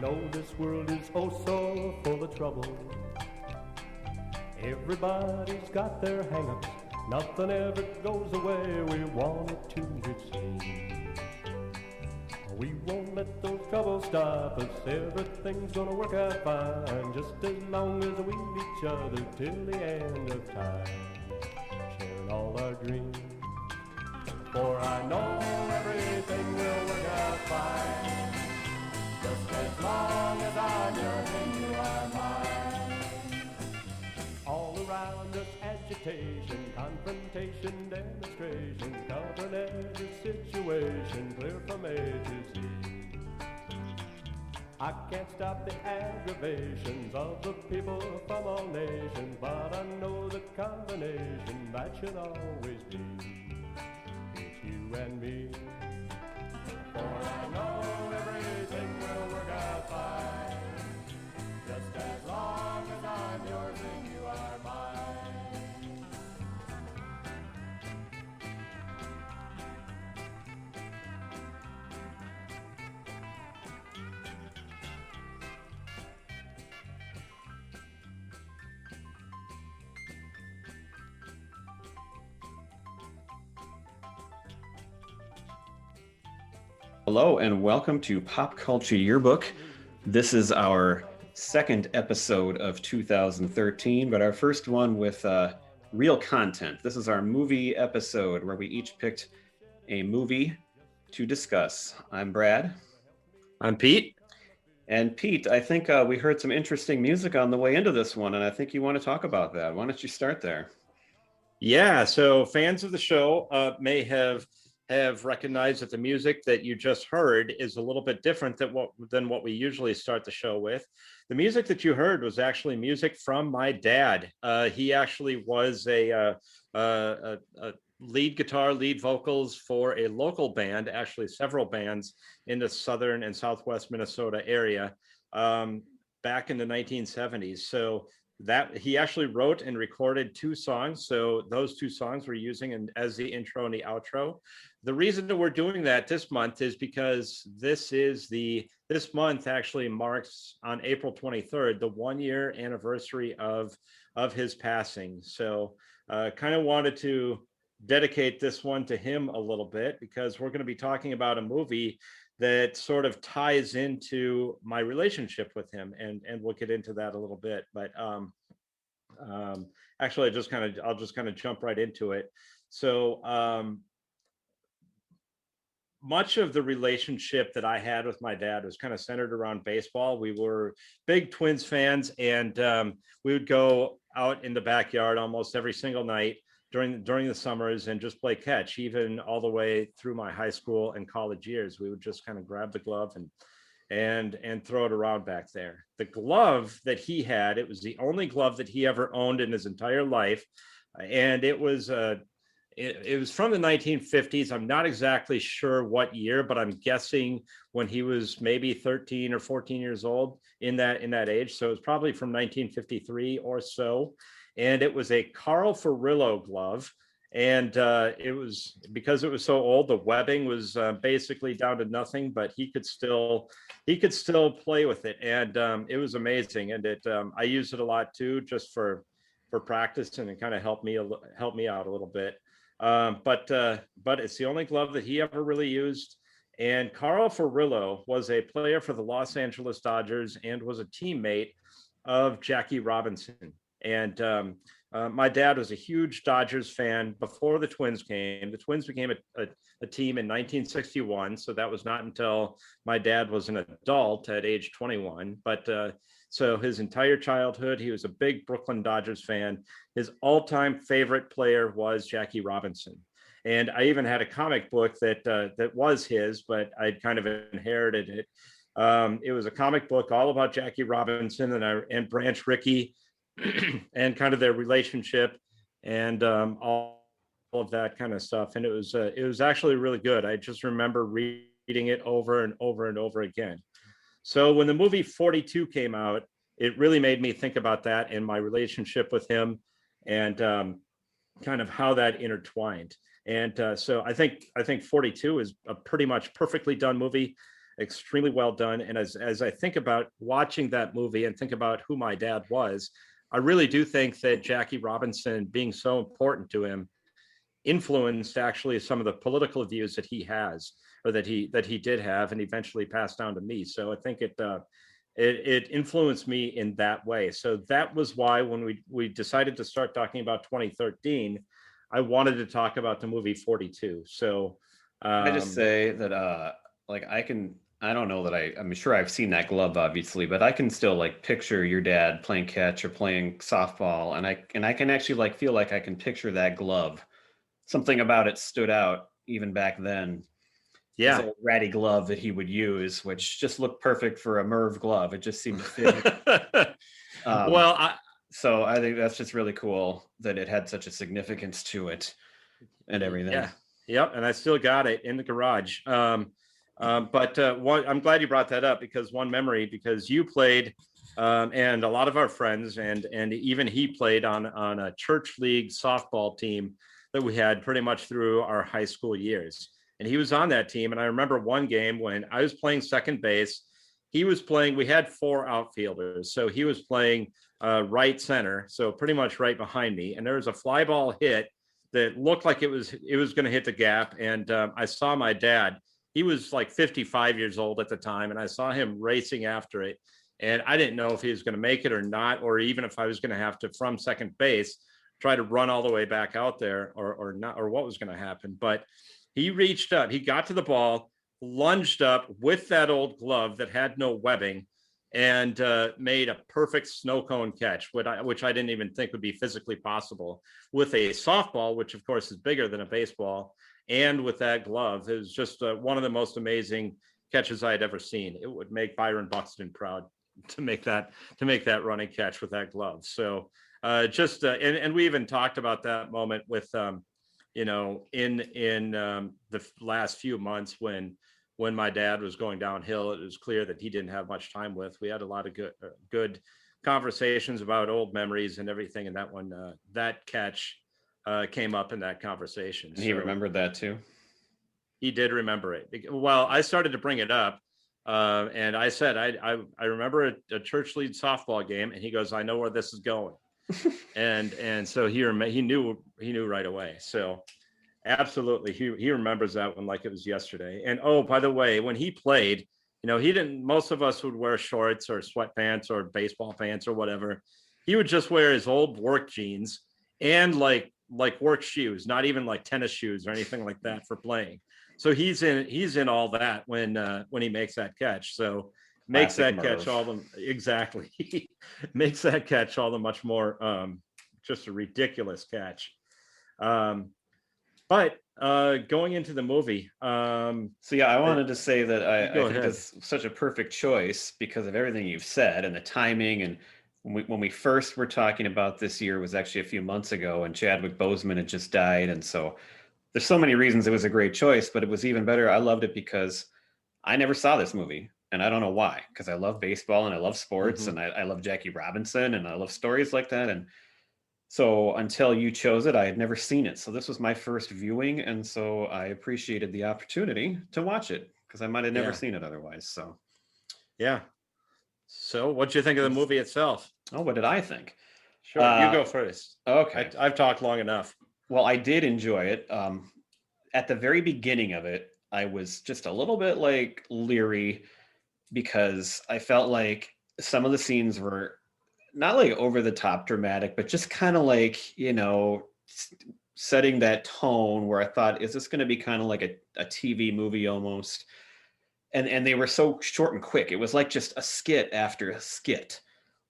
know this world is oh so full of trouble. Everybody's got their hang-ups, nothing ever goes away we want it to, it seems. We won't let those troubles stop us, everything's gonna work out fine, just as long as we need each other till the end of time, sharing all our dreams. For I know everything will work out fine, just as long as I'm yours and you are mine. All around us agitation, confrontation, demonstration, covering every situation, clear from A to Z. I can't stop the aggravations of the people from all nations, but I know the combination that should always be. It's you and me. For I know everything will work out fine, just as long as I'm yours and you are mine. Hello and welcome to Pop Culture Yearbook. This is our second episode of 2013, but our first one with real content. This is our movie episode where we each picked a movie to discuss. I'm Brad. I'm Pete. And Pete, I think we heard some interesting music on the way into this one, and I think you want to talk about that. Why don't you start there? Yeah, so fans of the show may have recognized that the music that you just heard is a little bit different than what we usually start the show with. The music that you heard was actually music from my dad. He actually was a lead guitar, lead vocals for a local band, actually several bands in the southern and southwest Minnesota area back in the 1970s. So that he actually wrote and recorded two songs. So those two songs we're using as the intro and the outro. The reason that we're doing that this month is because this month actually marks on April 23rd, the 1-year anniversary of his passing. So kind of wanted to dedicate this one to him a little bit because we're going to be talking about a movie that sort of ties into my relationship with him, and we'll get into that a little bit. But actually, I'll just kind of jump right into it. So much of the relationship that I had with my dad was kind of centered around baseball. We were big Twins fans, and we would go out in the backyard almost every single night during the summers and just play catch, even all the way through my high school and college years. We would just kind of grab the glove and throw it around back there. The glove that he had, it was the only glove that he ever owned in his entire life, and it was from the 1950s. I'm not exactly sure what year, but I'm guessing when he was maybe 13 or 14 years old, in that age. So it was probably from 1953 or so. And it was a Carl Furillo glove. And it was, because it was so old, the webbing was basically down to nothing, but he could still play with it. And it was amazing. And I used it a lot too, just for practice, and it kind of helped me out a little bit. But it's the only glove that he ever really used. And Carl Furillo was a player for the Los Angeles Dodgers and was a teammate of Jackie Robinson. And my dad was a huge Dodgers fan before the Twins came. The Twins became a team in 1961. So that was not until my dad was an adult at age 21. But so his entire childhood, he was a big Brooklyn Dodgers fan. His all-time favorite player was Jackie Robinson. And I even had a comic book that was his, but I'd kind of inherited it. It was a comic book all about Jackie Robinson and Branch Rickey and kind of their relationship and all of that kind of stuff. And it was actually really good. I just remember reading it over and over and over again. So when the movie 42 came out, it really made me think about that and my relationship with him, and kind of how that intertwined. And so I think 42 is a pretty much perfectly done movie. extremely well done. And as I think about watching that movie and think about who my dad was, I really do think that Jackie Robinson being so important to him influenced actually some of the political views that he has, or that he did have, and eventually passed down to me. So I think it influenced me in that way. So that was why when we decided to start talking about 2013, I wanted to talk about the movie 42. So I just say that like I don't know that I'm sure I've seen that glove obviously, but I can still like picture your dad playing catch or playing softball, and I can actually like feel like I can picture that glove. Something about it stood out even back then. His yeah. old ratty glove that he would use, which just looked perfect for a Merv glove. It just seemed to fit. Well, So I think that's just really cool that it had such a significance to it and everything. yeah, yep, and I still got it in the garage. But I'm glad you brought that up, because one memory, because you played, and a lot of our friends, and even he played on a church league softball team that we had pretty much through our high school years. And he was on that team. And I remember one game when I was playing second base, he was playing, we had 4 outfielders. So he was playing right center, so pretty much right behind me. And there was a fly ball hit that looked like it was going to hit the gap. And I saw my dad. He was like 55 years old at the time, and I saw him racing after it. And I didn't know if he was going to make it or not, or even if I was going to have to, from second base, try to run all the way back out there, or not, or what was going to happen. But he reached up, he got to the ball, lunged up with that old glove that had no webbing, and made a perfect snow cone catch, which I didn't even think would be physically possible with a softball, which of course is bigger than a baseball. And with that glove, it was just one of the most amazing catches I had ever seen. It would make Byron Buxton proud to make that running catch with that glove. So and we even talked about that moment with in the last few months when my dad was going downhill. It was clear that he didn't have much time with. We had a lot of good conversations about old memories and everything, and that one that catch came up in that conversation. And he remembered that too. He did remember it. Well, I started to bring it up, and I said I remember a church league softball game, and he goes, "I know where this is going," and so he knew right away. So absolutely, he remembers that one like it was yesterday. And oh, by the way, when he played, he didn't. Most of us would wear shorts or sweatpants or baseball pants or whatever. He would just wear his old work jeans and like work shoes, not even like tennis shoes or anything like that for playing. So he's in all that when he makes that catch. So makes Classic that catch Merv. all the exactly makes that catch all the much more just a ridiculous catch. But going into the movie, so yeah, I wanted to say that I think ahead. that's such a perfect choice because of everything you've said and the timing. And when we first were talking about this year was actually a few months ago, and Chadwick Boseman had just died, and so there's so many reasons it was a great choice. But it was even better. I loved it because I never saw this movie, and I don't know why. Because I love baseball and I love sports, and I love Jackie Robinson, and I love stories like that. And so until you chose it, I had never seen it. So this was my first viewing, and so I appreciated the opportunity to watch it because I might have never seen it otherwise. So yeah. So what do you think of the movie itself? Oh, what did I think? Sure, you go first. Okay. I've talked long enough. Well, I did enjoy it. At the very beginning of it, I was just a little bit like leery because I felt like some of the scenes were not like over the top dramatic, but just kind of like, setting that tone where I thought, is this going to be kind of like a TV movie almost? And they were so short and quick. It was like just a skit after a skit.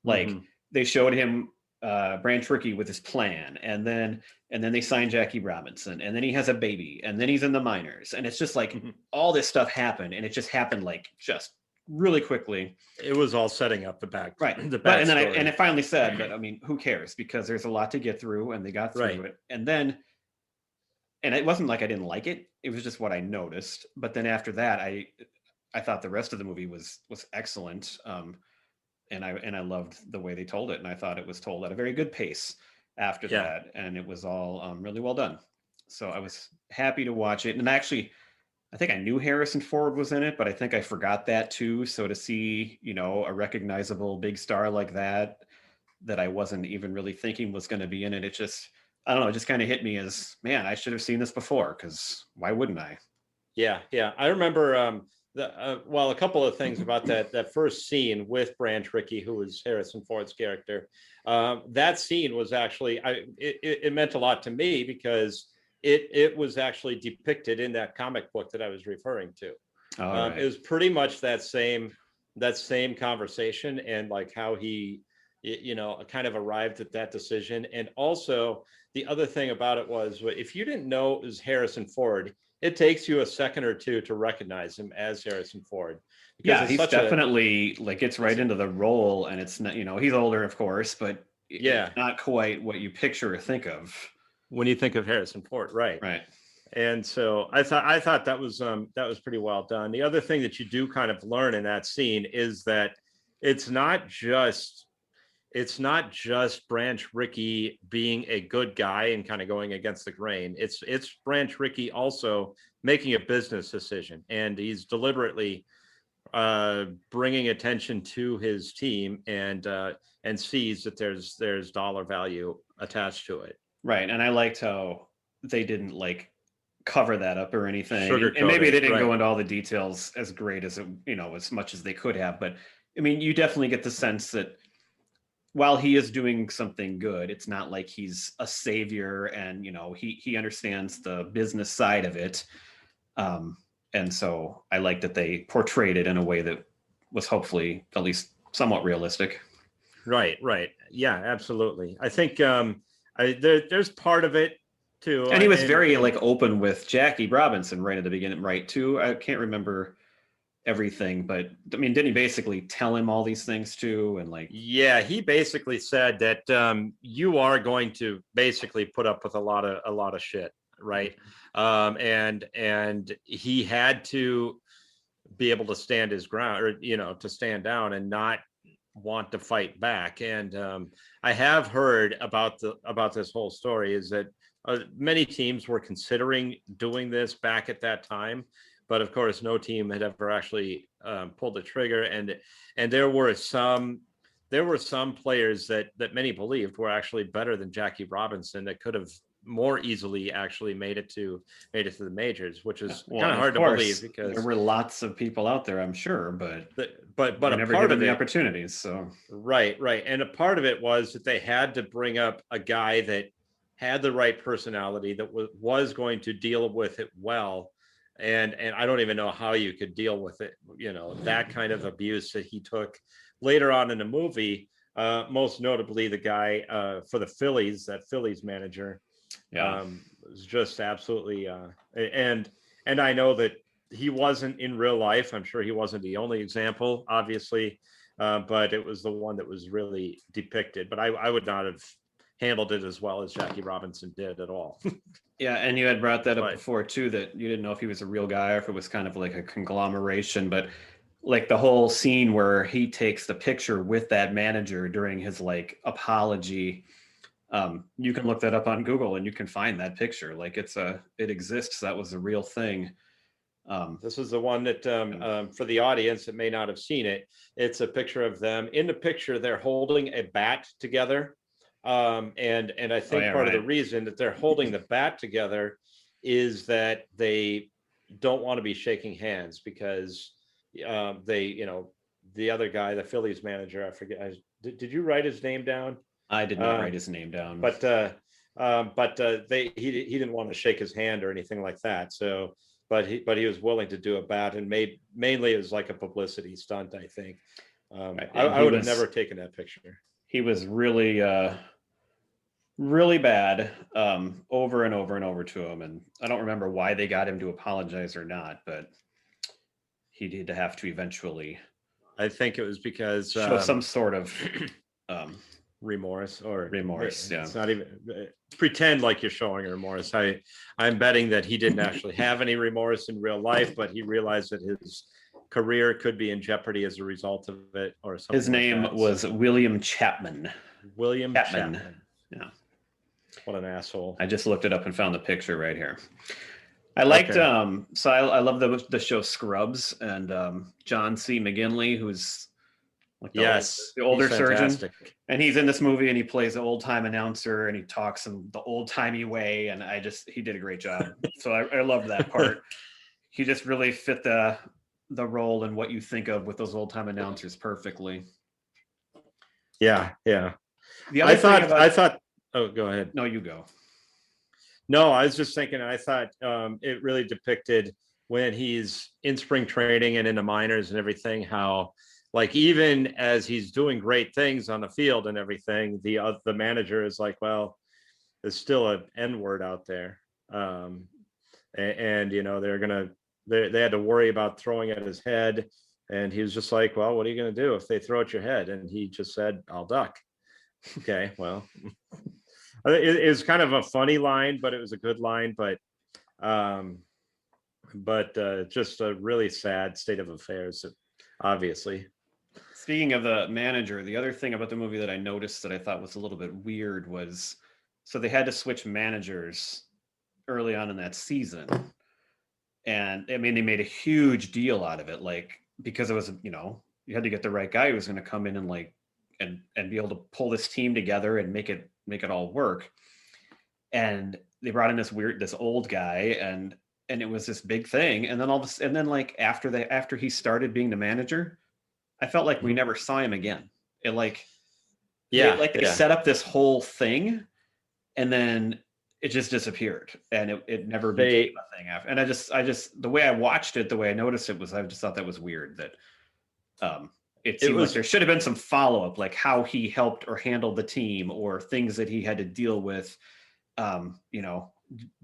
Like they showed him Branch Rickey with his plan, and then they signed Jackie Robinson, and then he has a baby, and then he's in the minors, and it's just like all this stuff happened, and it just happened like just really quickly. It was all setting up the back, right? The back, and it finally said, but I mean, who cares? Because there's a lot to get through, and they got through it, and it wasn't like I didn't like it. It was just what I noticed. But then after that, I thought the rest of the movie was excellent. And I loved the way they told it, and I thought it was told at a very good pace after that, and it was all really well done. So I was happy to watch it, and actually, I think I knew Harrison Ford was in it, but I think I forgot that too. So to see, you know, a recognizable big star like that I wasn't even really thinking was going to be in it, it just, I don't know, it just kind of hit me as, man, I should have seen this before, because why wouldn't I? Yeah. I remember well, a couple of things about that first scene with Branch Rickey, who was Harrison Ford's character. That scene was actually it meant a lot to me because it was actually depicted in that comic book that I was referring to. Right. It was pretty much that same conversation, and like how he kind of arrived at that decision. And also the other thing about it was, if you didn't know it was Harrison Ford, it takes you a second or two to recognize him as Harrison Ford. Yeah, he's definitely like gets right into the role, and it's not, you know, he's older, of course, but it's not quite what you picture or think of when you think of Harrison Ford, right? Right. And so I thought that was pretty well done. The other thing that you do kind of learn in that scene is that it's not just Branch Rickey being a good guy and kind of going against the grain. It's Branch Rickey also making a business decision, and he's deliberately bringing attention to his team, and sees that there's dollar value attached to it. Right. And I liked how they didn't like cover that up or anything. Sugarcoat and maybe they it, didn't right. go into all the details as great as, you know, as much as they could have. But I mean, you definitely get the sense that while he is doing something good, it's not like he's a savior, and, you know, he understands the business side of it. And so I like that they portrayed it in a way that was hopefully at least somewhat realistic. Right. Yeah, absolutely. I think there's part of it too. And he was very like open with Jackie Robinson right at the beginning, right? Too. I can't remember everything, but I mean, didn't he basically tell him all these things too? And like, yeah, he basically said that you are going to basically put up with a lot of shit, right? And he had to be able to stand his ground, or, you know, to stand down and not want to fight back. And I have heard about this whole story is that many teams were considering doing this back at that time, but of course no team had ever actually pulled the trigger. And there were some players that many believed were actually better than Jackie Robinson that could have more easily actually made it to the majors, which is kind of hard to believe, because there were lots of people out there, I'm sure, but a never part given of the it, opportunities. So right, and a part of it was that they had to bring up a guy that had the right personality, that was going to deal with it well. And I don't even know how you could deal with it, you know, that kind of abuse that he took later on in the movie. Most notably, the guy for the Phillies, that Phillies manager, was just absolutely. And I know that he wasn't in real life. I'm sure he wasn't the only example, obviously, but it was the one that was really depicted. But I would not have handled it as well as Jackie Robinson did at all. Yeah, and you had brought that up before too, that you didn't know if he was a real guy or if it was kind of like a conglomeration. But like the whole scene where he takes the picture with that manager during his like apology, you can look that up on Google and you can find that picture. Like it exists. That was a real thing. This is the one that for the audience that may not have seen it, it's a picture of them. In the picture, they're holding a bat together. And I think part of the reason that they're holding the bat together is that they don't want to be shaking hands, because they, you know, the other guy, the Phillies manager, I forget. Did you write his name down? I did not write his name down. But he didn't want to shake his hand or anything like that. So, but he was willing to do a bat, and mainly it was like a publicity stunt, I think. I would have never taken that picture. He was really really bad, over and over and over to him, and I don't remember why they got him to apologize or not, but he did have to eventually. I think it was because show some sort of remorse. Yeah, it's not even pretend like you're showing remorse. I'm betting that he didn't actually have any remorse in real life, but he realized that his career could be in jeopardy as a result of it, or something. His name was William Chapman. William Chapman. Yeah. What an asshole. I just looked it up and found the picture right here. I liked Okay. so I love the show Scrubs, and John C. McGinley, who's like Yes, the he's older surgeon, fantastic. and he's in this movie and he plays an old time announcer and he talks in the old timey way, and he did a great job. So I loved that part. He just really fit the role and what you think of with those old time announcers perfectly. Yeah, yeah. The other thing I about thought. Oh, go ahead. no, you go. No, I was just thinking. I thought it really depicted when he's in spring training and in the minors and everything, how like even as he's doing great things on the field and everything, the manager is like, well, there's still an N word out there, and you know they had to worry about throwing at his head, and he was just like, well, what are you going to do if they throw at your head? And he just said, I'll duck. Okay, well, it was kind of a funny line, but it was a good line, um, just a really sad state of affairs, obviously. Speaking of the manager, the other thing about the movie that I noticed that I thought was a little bit weird was so they had to switch managers early on in that season. And I mean, they made a huge deal out of it, like because it was, you had to get the right guy who was going to come in and and be able to pull this team together and make it all work. And they brought in this old guy, and it was this big thing. And then like after he started being the manager, I felt like we never saw him again. It like they set up this whole thing, and then it just disappeared, and it never became a thing after. And I just the way I watched it, the way I noticed it was I just thought that was weird that it seemed like there should have been some follow up, like how he helped or handled the team or things that he had to deal with,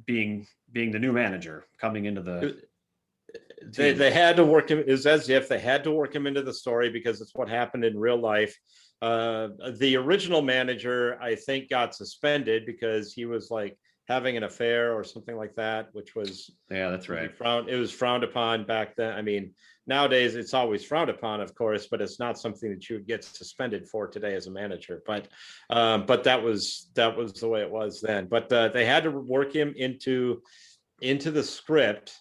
being the new manager coming into the. They had to work him. It was as if they had to work him into the story because it's what happened in real life. The original manager, I think, got suspended because he was like having an affair or something like that, which was that's right. It was frowned upon back then. I mean, nowadays it's always frowned upon, of course, but it's not something that you would get suspended for today as a manager. But that was the way it was then. But they had to work him into the script.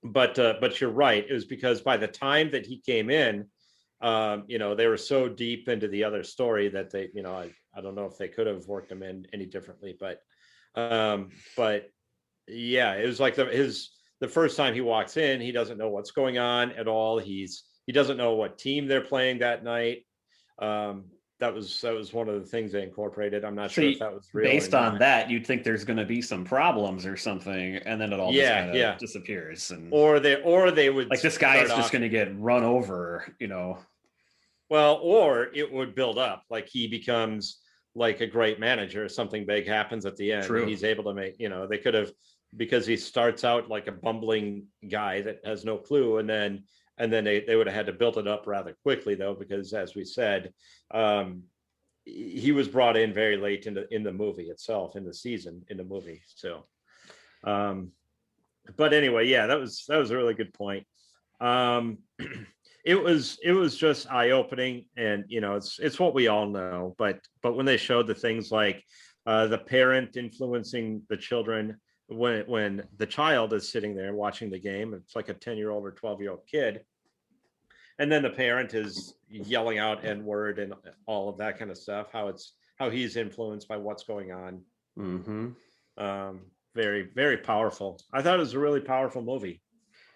But you're right. It was because by the time that he came in, they were so deep into the other story that they, I don't know if they could have worked him in any differently, but yeah, it was like the first time he walks in, he doesn't know what's going on at all. He doesn't know what team they're playing that night. That was one of the things they incorporated. I'm not sure if that was real. Based on that, you'd think there's going to be some problems or something, and then it all just kind of disappears. And or they would like this guy is just going to get run over, Well, or it would build up, like he becomes like a great manager. Something big happens at the end. True. He's able to make. They could have, because he starts out like a bumbling guy that has no clue, and then they would have had to build it up rather quickly, though, because as we said, he was brought in very late in the movie itself, in the movie. So, but anyway, yeah, that was a really good point. It was just eye-opening, and it's what we all know. But when they showed the things like the parent influencing the children, when the child is sitting there watching the game, it's like a 10-year-old or 12-year-old kid, and then the parent is yelling out N-word and all of that kind of stuff, how he's influenced by what's going on. Mm-hmm. Very, very powerful. I thought it was a really powerful movie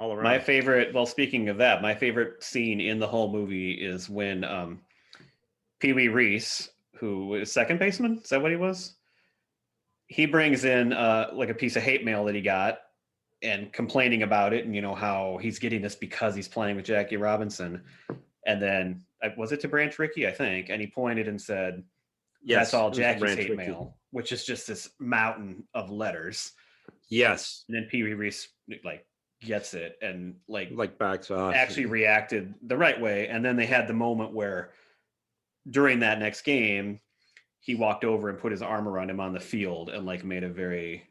all around. My favorite, well, speaking of that, my favorite scene in the whole movie is when Pee Wee Reese, who was second baseman, is that what he was? He brings in like a piece of hate mail that he got and complaining about it, and how he's getting this because he's playing with Jackie Robinson. And then was it to Branch Rickey, I think, and he pointed and said, yes, that's all Jackie's hate mail, which is just this mountain of letters. Yes. And then Pee Wee Reese like gets it and like backs off, actually reacted the right way. And then they had the moment where during that next game, he walked over and put his arm around him on the field and like made a very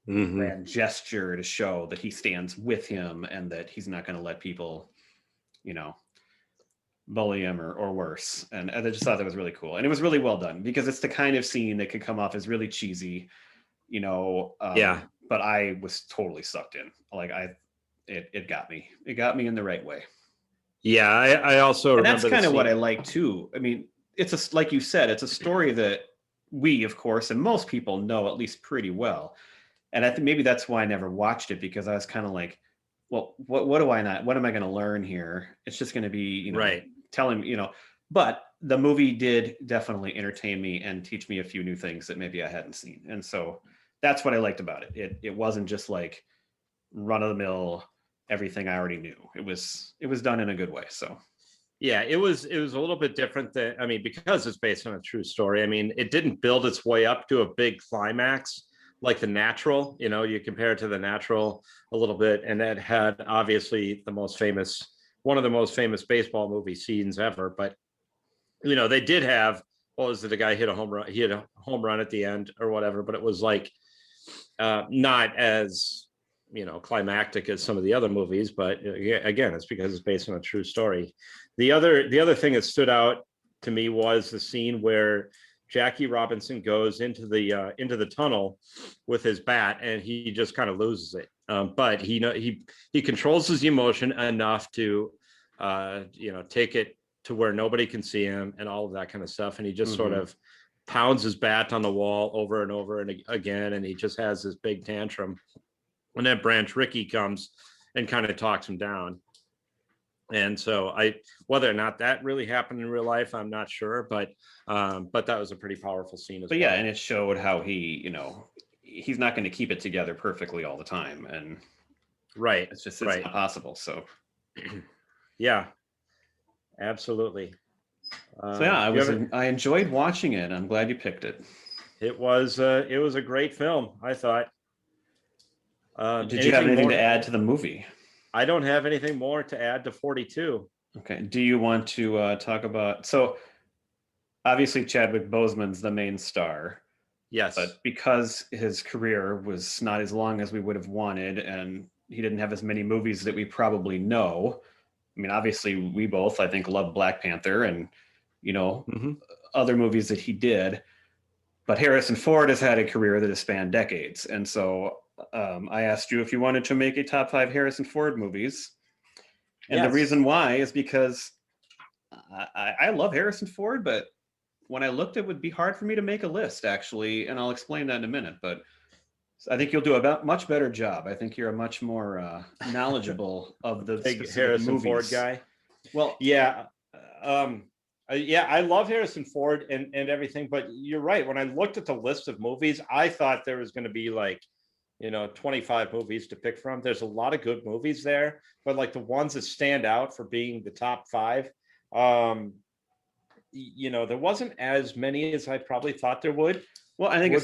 grand gesture to show that he stands with him and that he's not going to let people, bully him or worse. And I just thought that was really cool. And it was really well done because it's the kind of scene that could come off as really cheesy, but I was totally sucked in. Like it got me. It got me in the right way. Yeah, I also And that's remember the kind of what I scene. like too. I mean, it's like you said, it's a story that we, of course, and most people know at least pretty well. And I think maybe that's why I never watched it, because I was kind of like, well, what do I not? What am I going to learn here? It's just going to be, Right. telling me, But the movie did definitely entertain me and teach me a few new things that maybe I hadn't seen, and so that's what I liked about it. It wasn't just like run of the mill everything I already knew. It was done in a good way. So Yeah, it was a little bit different than, I mean, because it's based on a true story. I mean, it didn't build its way up to a big climax like The Natural. You compare it to The Natural a little bit, and that had obviously one of the most famous baseball movie scenes ever. But they did have, what was it? The guy hit a home run. He hit a home run at the end or whatever, but it was like not as climactic as some of the other movies. But again, it's because it's based on a true story. The other thing that stood out to me was the scene where Jackie Robinson goes into the tunnel with his bat, and he just kind of loses it. But he controls his emotion enough to take it to where nobody can see him and all of that kind of stuff. And he just sort of pounds his bat on the wall over and over and again, and he just has this big tantrum. And then Branch Rickey comes and kind of talks him down. And so whether or not that really happened in real life, I'm not sure, but that was a pretty powerful scene as well. Yeah, and it showed how he's not going to keep it together perfectly all the time, and right, it's not possible. So yeah, absolutely. So yeah, I enjoyed watching it. I'm glad you picked it. It was a great film, I thought. Did you have anything to add to the movie? I don't have anything more to add to 42. Okay. Do you want to talk about? So obviously Chadwick Boseman's the main star. Yes. But because his career was not as long as we would have wanted, and he didn't have as many movies that we probably know. I mean, obviously we both, I think, love Black Panther and, other movies that he did. But Harrison Ford has had a career that has spanned decades. And so I asked you if you wanted to make a top 5 Harrison Ford movies. And The reason why is because I love Harrison Ford, but when I looked, it would be hard for me to make a list, actually. And I'll explain that in a minute. But I think you'll do a much better job. I think you're a much more knowledgeable of the big Harrison movies. Ford guy. Well, yeah. I love Harrison Ford and everything, but you're right. When I looked at the list of movies, I thought there was going to be like, 25 movies to pick from. There's a lot of good movies there, but like the ones that stand out for being the top 5, there wasn't as many as I probably thought there would. Well, I think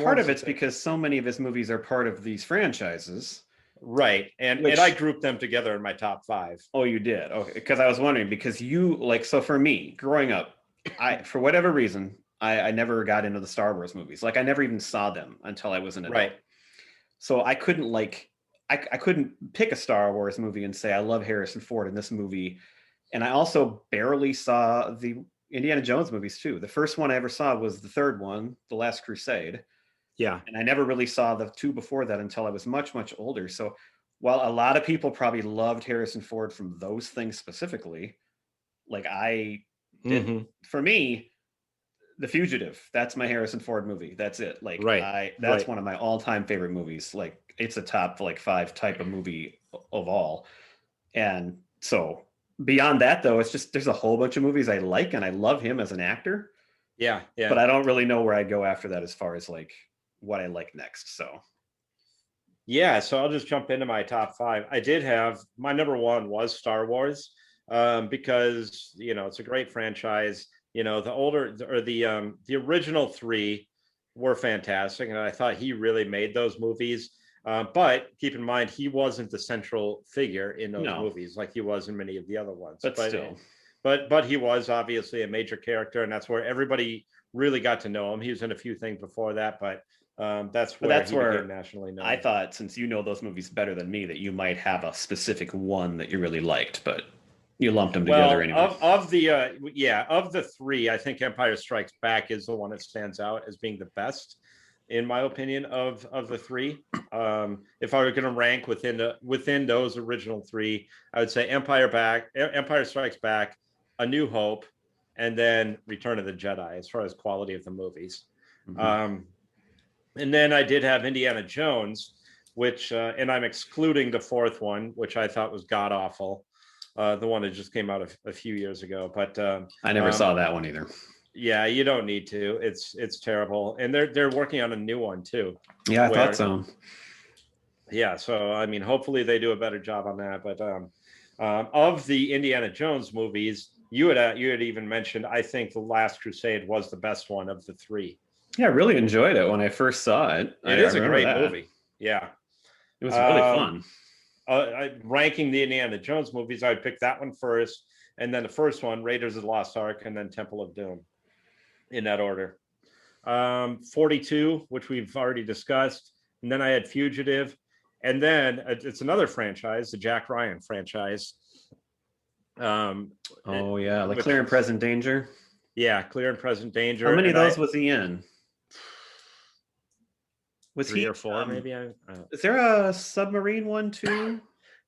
part of it's because so many of his movies are part of these franchises. Right. And I grouped them together in my top 5. Oh, you did? Okay. Because I was wondering, because so for me, growing up, for whatever reason, I never got into the Star Wars movies. Like I never even saw them until I was an adult. Right. So I couldn't I couldn't pick a Star Wars movie and say, I love Harrison Ford in this movie. And I also barely saw the Indiana Jones movies too. The first one I ever saw was the third one, The Last Crusade. Yeah. And I never really saw the 2 before that until I was much, much older. So while a lot of people probably loved Harrison Ford from those things specifically, like I did, for me, The Fugitive, that's my Harrison Ford movie. That's it. Like that's one of my all-time favorite movies. Like it's a top 5 type of movie of all. And so beyond that though, it's just, there's a whole bunch of movies I like and I love him as an actor. Yeah. Yeah. But I don't really know where I go after that as far as like what I like next. So I'll just jump into my top 5. I did have my number 1 was Star Wars, because it's a great franchise. The original 3 were fantastic, and I thought he really made those movies. But keep in mind, he wasn't the central figure in those movies like he was in many of the other ones. But still. But he was obviously a major character, and that's where everybody really got to know him. He was in a few things before that, but that's where he became nationally known. I thought, since you know those movies better than me, that you might have a specific one that you really liked, but you lumped them together anyway. Of the 3, I think Empire Strikes Back is the one that stands out as being the best. in my opinion, of the three. If I were going to rank within those original three, I would say Empire Strikes Back, A New Hope, and then Return of the Jedi, as far as quality of the movies. And then I did have Indiana Jones, which, and I'm excluding the fourth one, which I thought was god awful. The one that just came out a few years ago, but I never saw that one either. yeah, you don't need to. It's terrible, and they're working on a new one too. Yeah, I thought so. Yeah, so I mean, hopefully they do a better job on that. But of the Indiana Jones movies, you had even mentioned, I think The Last Crusade was the best one of the three. Yeah, I really enjoyed it when I first saw it. It is a great movie. Yeah, it was really fun. Ranking the Indiana Jones movies, I would pick that one first, and then the first one, Raiders of the Lost Ark, and then Temple of Doom, in that order. 42, which we've already discussed, and then I had Fugitive, and then it's another franchise, the Jack Ryan franchise. Oh yeah, like Clear and Present Danger. Yeah, Clear and Present Danger. How many of those was he in? Was 3 he or 4 maybe? Is there a submarine one too?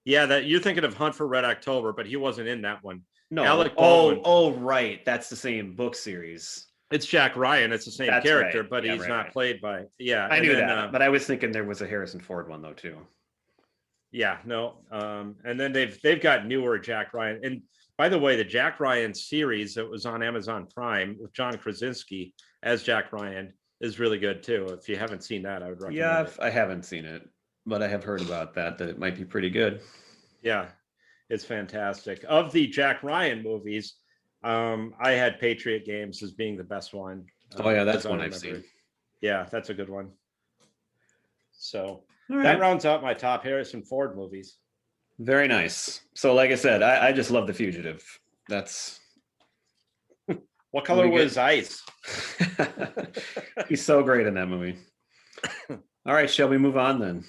Yeah, that you're thinking of Hunt for Red October, but he wasn't in that one. No. Alec Baldwin. Oh, right. That's the same book series. It's Jack Ryan. It's the same character, right. but Yeah, he's not played by. Yeah, I knew that, but I was thinking there was a Harrison Ford one though too. Yeah, no. And then they've got newer Jack Ryan. And by the way, the Jack Ryan series that was on Amazon Prime with John Krasinski as Jack Ryan is really good too. If you haven't seen that, I would recommend it. I haven't seen it, but I have heard about that it might be pretty good. Yeah, it's fantastic. Of the Jack Ryan movies, I had Patriot Games as being the best one. Oh yeah, that's one I've seen. Yeah, that's a good one. So right. That rounds out my top Harrison Ford movies. Very nice. So like I said, I just love The Fugitive. That's what color was Ice? He's so great in that movie. All right, shall we move on then?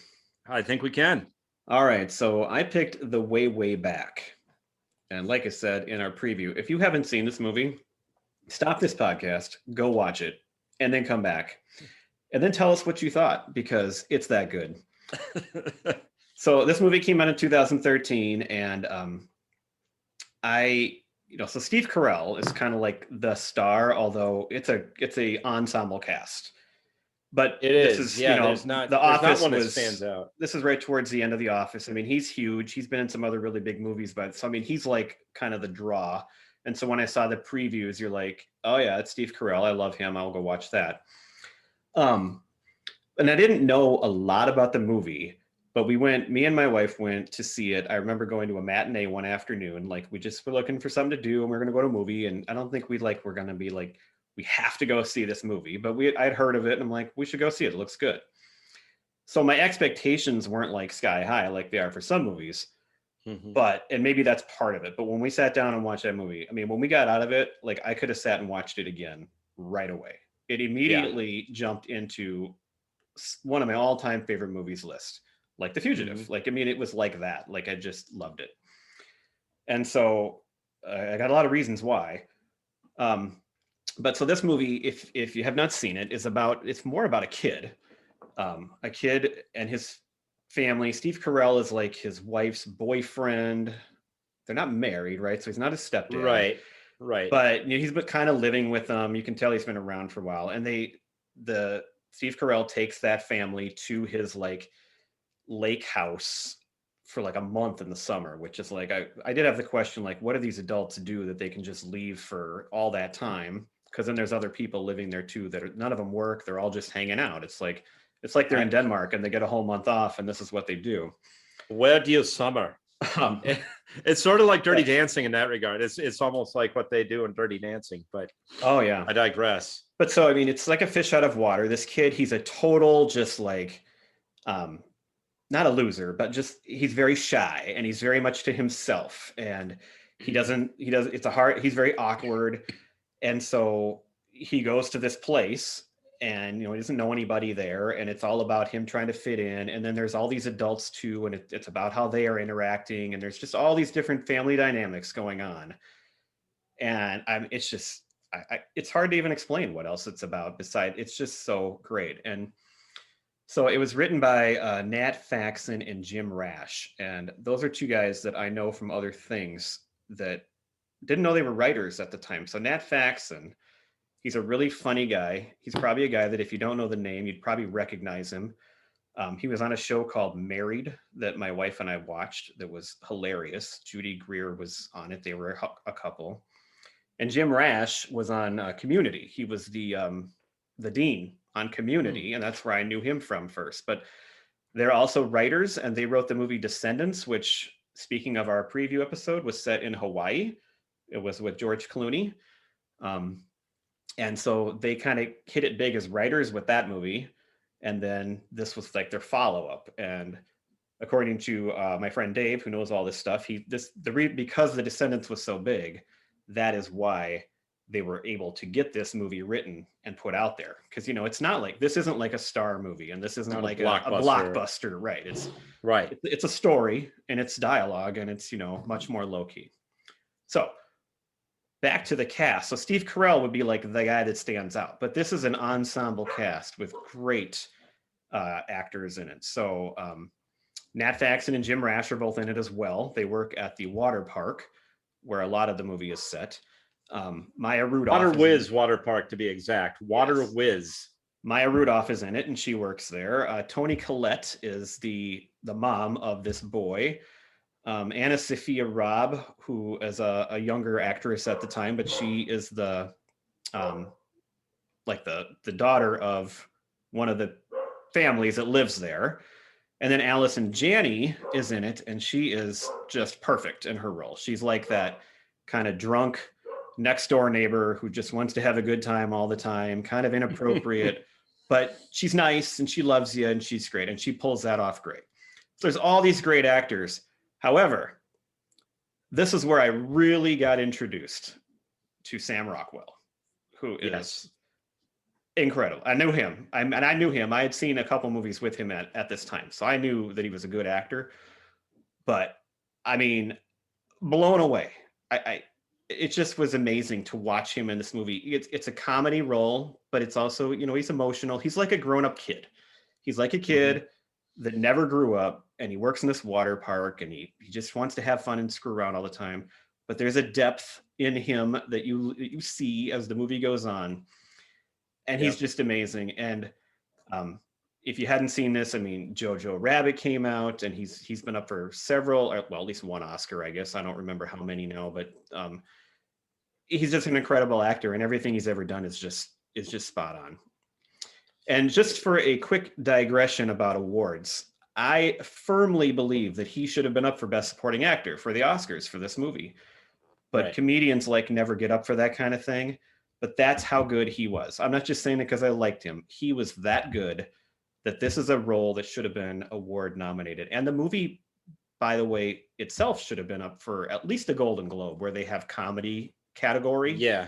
I think we can. All right, so I picked The Way, Way Back. And like I said in our preview, if you haven't seen this movie, stop this podcast, go watch it, and then come back. And then tell us what you thought, because it's that good. So this movie came out in 2013, and so Steve Carell is kind of like the star, although it's a ensemble cast. But there's not one that stands out. This is right towards the end of The Office. I mean, he's huge. He's been in some other really big movies, he's like kind of the draw. And so when I saw the previews, you're like, oh yeah, it's Steve Carell. I love him. I'll go watch that. And I didn't know a lot about the movie, but me and my wife went to see it. I remember going to a matinee one afternoon. Like we just were looking for something to do and we're going to go to a movie. And I don't think we're going to be like, we have to go see this movie, but I'd heard of it and I'm like, we should go see it. It looks good. So my expectations weren't like sky high, like they are for some movies, and maybe that's part of it. But when we sat down and watched that movie, I mean, when we got out of it, like I could have sat and watched it again right away. It immediately jumped into one of my all-time favorite movies list, like The Fugitive. Like, I mean, it was like that. Like, I just loved it. And so I got a lot of reasons why. But so this movie, if you have not seen it, it's more about a kid and his family. Steve Carell is like his wife's boyfriend. They're not married, right? So he's not a stepdad. Right. But he's been kind of living with them. You can tell he's been around for a while. And Steve Carell takes that family to his like lake house for like a month in the summer, which is like, I did have the question, like, what do these adults do that they can just leave for all that time? Because then there's other people living there too none of them work. They're all just hanging out. It's like they're in Denmark and they get a whole month off and this is what they do. Where do you summer? It's sort of like Dirty Dancing in that regard. It's almost like what they do in Dirty Dancing, but oh yeah, I digress. But so I mean, it's like a fish out of water. This kid, he's a total just like not a loser, but just he's very shy and he's very much to himself, and he's very awkward. And so he goes to this place and, he doesn't know anybody there. And it's all about him trying to fit in. And then there's all these adults too. And it's about how they are interacting. And there's just all these different family dynamics going on. And it's just it's hard to even explain what else it's about. Besides, it's just so great. And so it was written by Nat Faxon and Jim Rash, and those are two guys that I know from other things that didn't know they were writers at the time. So Nat Faxon, he's a really funny guy. He's probably a guy that if you don't know the name, you'd probably recognize him. He was on a show called Married that my wife and I watched that was hilarious. Judy Greer was on it. They were a couple. And Jim Rash was on Community. He was the dean on Community, and that's where I knew him from first. But they're also writers, and they wrote the movie Descendants, which, speaking of our preview episode, was set in Hawaii. It was with George Clooney. And so they kind of hit it big as writers with that movie. And then this was like their follow-up. And according to my friend Dave, who knows all this stuff, because The Descendants was so big, that is why they were able to get this movie written and put out there. Because, it's not like, this isn't like a star movie, and this isn't Not like a a blockbuster. blockbuster, right? It's Right. it's a story, and it's dialogue, and it's, much more low-key. So back to the cast. So Steve Carell would be like the guy that stands out, but this is an ensemble cast with great actors in it. So Nat Faxon and Jim Rash are both in it as well. They work at the water park where a lot of the movie is set. Maya Rudolph. Water Whiz Water Park, to be Exact. Water Yes. Whiz. Maya Rudolph is in it, and she works there. Toni Collette is the mom of this boy. Anna Sophia Robb, who is a younger actress at the time, but she is the daughter of one of the families that lives there. And then Allison Janney is in it, and she is just perfect in her role. She's like that kind of drunk next door neighbor who just wants to have a good time all the time, kind of inappropriate, but she's nice and she loves you and she's great, and she pulls that off great. So there's all these great actors. However, this is where I really got introduced to Sam Rockwell, who is incredible. I knew him. I knew him. I had seen a couple movies with him at this time, so I knew that he was a good actor. But I mean, blown away. It just was amazing to watch him in this movie. It's a comedy role, but it's also, he's emotional. He's like a grown-up kid. He's like a kid that never grew up, and he works in this water park, and he just wants to have fun and screw around all the time. But there's a depth in him that you see as the movie goes on. And he's just amazing. And if you hadn't seen this, I mean, Jojo Rabbit came out, and he's been up for several, well, at least one Oscar, I guess. I don't remember how many now, but he's just an incredible actor, and everything he's ever done is just spot on. And just for a quick digression about awards, I firmly believe that he should have been up for Best Supporting Actor for the Oscars for this movie. But comedians never get up for that kind of thing. But that's how good he was. I'm not just saying it because I liked him. He was that good that this is a role that should have been award nominated. And the movie, by the way, itself should have been up for at least a Golden Globe, where they have comedy category. Yeah.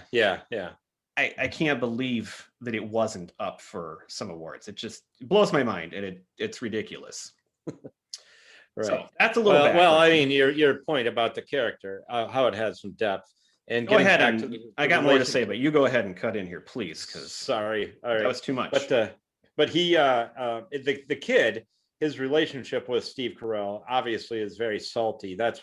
I can't believe that it wasn't up for some awards. It just blows my mind, and it's ridiculous. Right. So that's a little. Well, I mean, your point about the character, how it has some depth. And go ahead. I got more to say, but you go ahead and cut in here, please. Because sorry, all right, that was too much. But he, the kid, his relationship with Steve Carell obviously is very salty. That's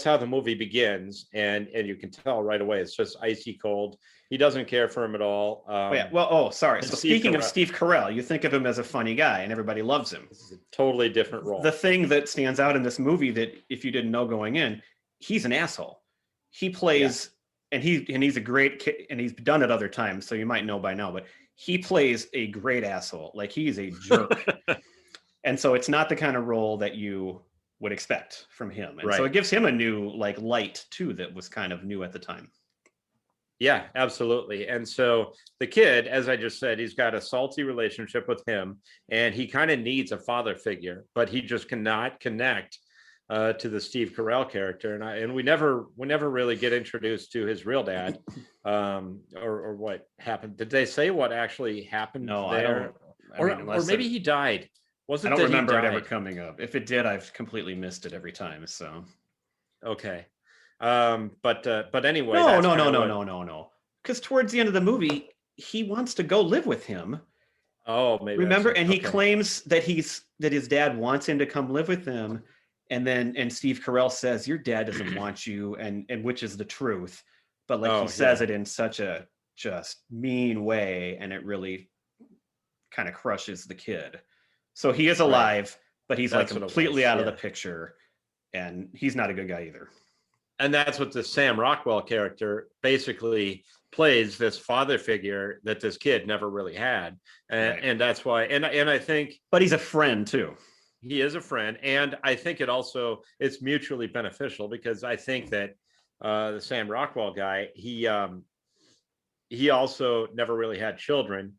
how the movie begins, and you can tell right away it's just icy cold. He doesn't care for him at all. Sorry. So speaking of Steve Carell, you think of him as a funny guy, and everybody loves him. This is a totally different role. The thing that stands out in this movie that, if you didn't know going in, he's an asshole. He plays, and he's a great kid, and he's done it other times, so you might know by now, but he plays a great asshole. Like, he's a jerk. And so it's not the kind of role that you would expect from him. And so it gives him a new light too, that was kind of new at the time. Yeah, absolutely. And so the kid, as I just said, he's got a salty relationship with him, and he kind of needs a father figure, but he just cannot connect to the Steve Carell character. And we never really get introduced to his real dad, or what happened. Did they say what actually happened there? Or maybe he died. I don't remember it ever coming up. If it did, I've completely missed it every time. So okay. But anyway, no. because towards the end of the movie, he wants to go live with him. Oh, maybe. Remember? And he okay. claims that his dad wants him to come live with him. And Steve Carell says, your dad doesn't want you, and which is the truth. But like he says it in such a just mean way, and it really kind of crushes the kid. So he is alive, but he's like completely out of the picture, and he's not a good guy either. And that's what the Sam Rockwell character basically plays, this father figure that this kid never really had. And that's why, and I think, but he's a friend too. He is a friend. And I think it's mutually beneficial, because I think that the Sam Rockwell guy, he also never really had children.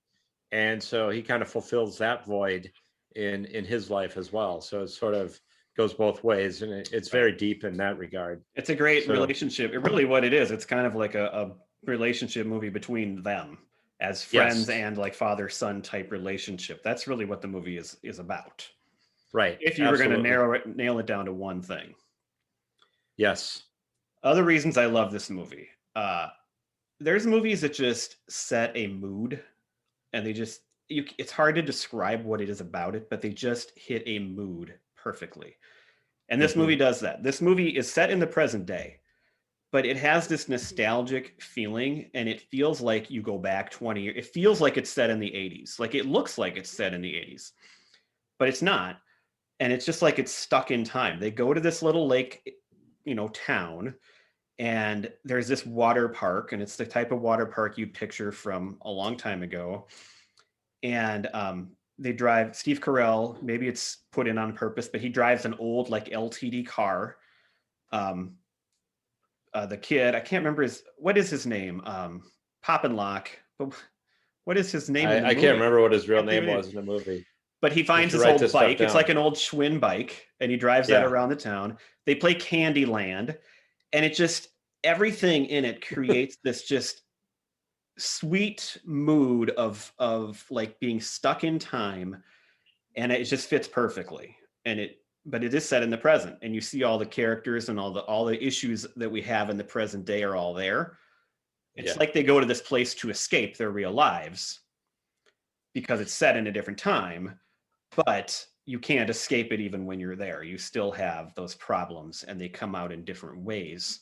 And so he kind of fulfills that void in his life as well. So it sort of goes both ways, and it's very deep in that regard. It's a great relationship. It really what it is. It's kind of like a relationship movie between them as friends, and like father-son type relationship. That's really what the movie is about. Right. If you were going to nail it down to one thing. Yes. Other reasons I love this movie. There's movies that just set a mood, and it's hard to describe what it is about it, but they just hit a mood perfectly. And this movie does that. This movie is set in the present day, but it has this nostalgic feeling, and it feels like you go back 20 years. It feels like it's set in the 80s. Like it looks like it's set in the 80s, but it's not. And it's just like it's stuck in time. They go to this little lake, town, and there's this water park, and it's the type of water park you picture from a long time ago. And they drive, Steve Carell, maybe it's put in on purpose, but he drives an old like LTD car. The kid, I can't remember what is his name? Pop and Lock. But what is his name? I can't remember what his real name was in the movie. But he finds his old bike. It's like an old Schwinn bike, and he drives that around the town. They play Candyland, and it just, everything in it creates this just sweet mood of like being stuck in time, and it just fits perfectly. But it is set in the present, and you see all the characters and all the issues that we have in the present day are all there. It's like they go to this place to escape their real lives because it's set in a different time, but you can't escape it even when you're there. You still have those problems, and they come out in different ways.